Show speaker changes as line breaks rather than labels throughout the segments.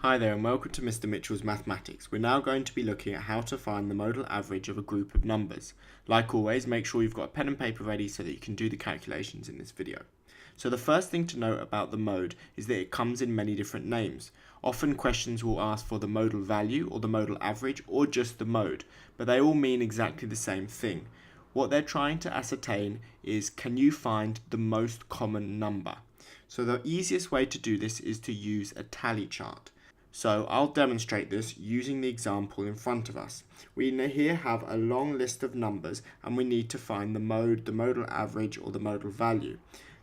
Hi there and welcome to Mr. Mitchell's Mathematics. We're now going to be looking at how to find the modal average of a group of numbers. Like always, make sure you've got a pen and paper ready so that you can do the calculations in this video. So the first thing to note about the mode is that it comes in many different names. Often questions will ask for the modal value or the modal average or just the mode, but they all mean exactly the same thing. What they're trying to ascertain is, can you find the most common number? So the easiest way to do this is to use a tally chart. So I'll demonstrate this using the example in front of us. We here have a long list of numbers and we need to find the mode, the modal average or the modal value.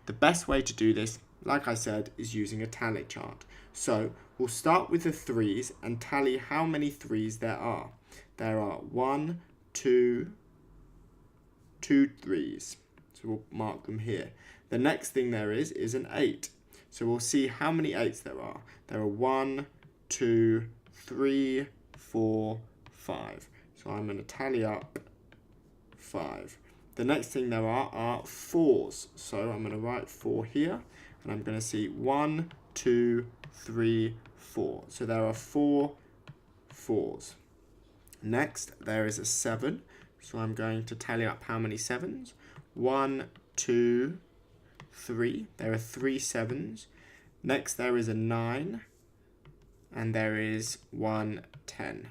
The best way to do this, like I said, is using a tally chart. So we'll start with the threes and tally how many threes there are. There are 1, 2 threes. So we'll mark them here. The next thing there is an 8. So we'll see how many 8s there are. There are 1, 2, 3, 4, 5. So I'm going to tally up 5. The next thing there are 4s. So I'm going to write 4 here. And I'm going to see 1, 2, 3, 4. So there are 4 4s. Next, there is a 7. So I'm going to tally up how many 7s. 1, 2, 3. There are 3 7s. Next, there is a 9. And there is 1 10.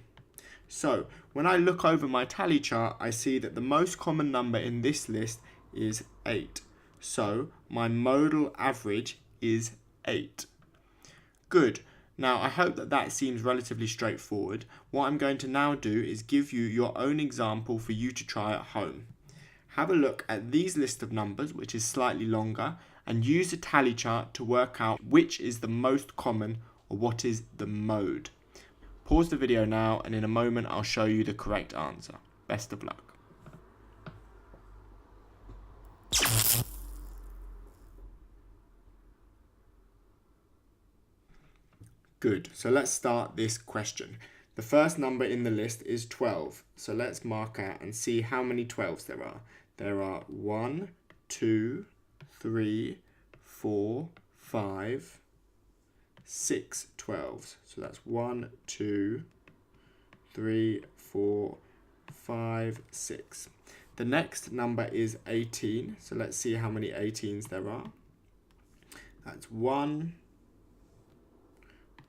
So when I look over my tally chart, I see that the most common number in this list is 8. So my modal average is 8. Good. Now I hope that seems relatively straightforward. What I'm going to now do is give you your own example for you to try at home. Have a look at these list of numbers, which is slightly longer, and use the tally chart to work out which is the most common or what is the mode. Pause the video now and in a moment I'll show you the correct answer. Best of luck. Good, so let's start this question. The first number in the list is 12, so let's mark out and see how many 12s there are. There are 1, 2, 3, 4, 5, 6 12s. So that's 1, 2, 3, 4, 5, 6. The next number is 18. So let's see how many 18s there are. That's 1,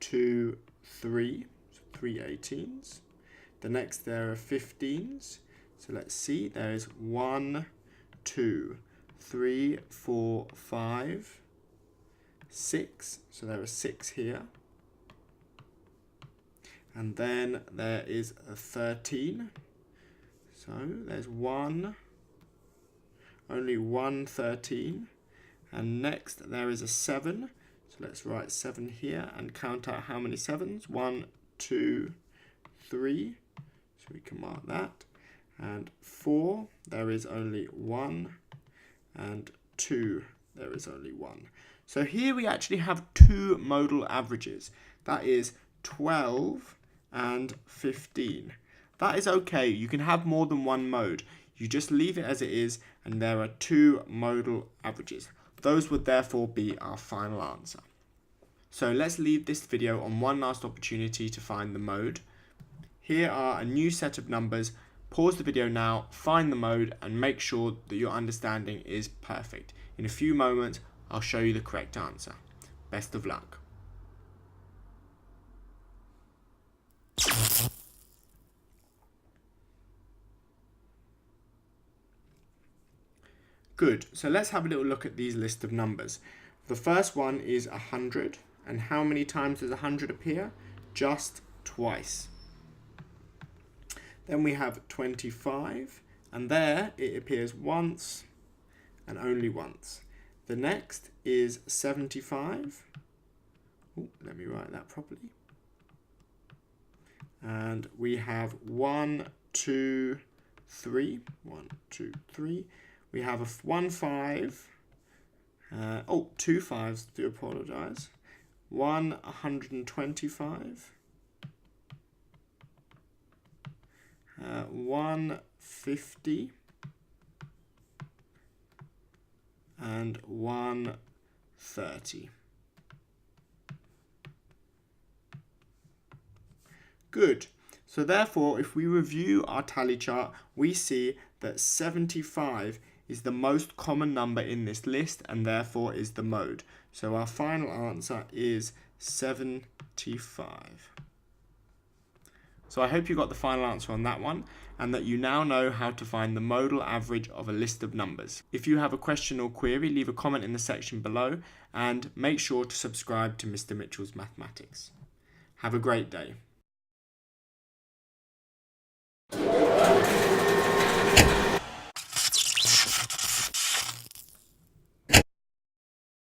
2, 3. So 3 18s. The next there are 15s. So let's see. There is 1, 2, 3, 4, 5. 6, so there are 6 here, and then there is a 13, so there's only one 13, and next there is a 7, so let's write 7 here and count out how many 7s, 1, 2, 3, so we can mark that, and 4, there is only 1, and 2, there is only 1. So here we actually have 2 modal averages. That is 12 and 15. That is okay. You can have more than one mode. You just leave it as it is, and there are 2 modal averages. Those would therefore be our final answer. So let's leave this video on one last opportunity to find the mode. Here are a new set of numbers. Pause the video now, find the mode, and make sure that your understanding is perfect. In a few moments, I'll show you the correct answer. Best of luck. Good, so let's have a little look at these list of numbers. The first one is 100, and how many times does 100 appear? Just twice. Then we have 25, and there it appears once and only once. The next is 75. Oh, let me write that properly. And we have 1, 2, 3. 1, 2, 3. We have a 1 5. 2 5s, do apologise. 125. 150. And 130. Good. So therefore, if we review our tally chart, we see that 75 is the most common number in this list and therefore is the mode. So our final answer is 75. So I hope you got the final answer on that one and that you now know how to find the modal average of a list of numbers. If you have a question or query, leave a comment in the section below and make sure to subscribe to Mr. Mitchell's Mathematics. Have a great day.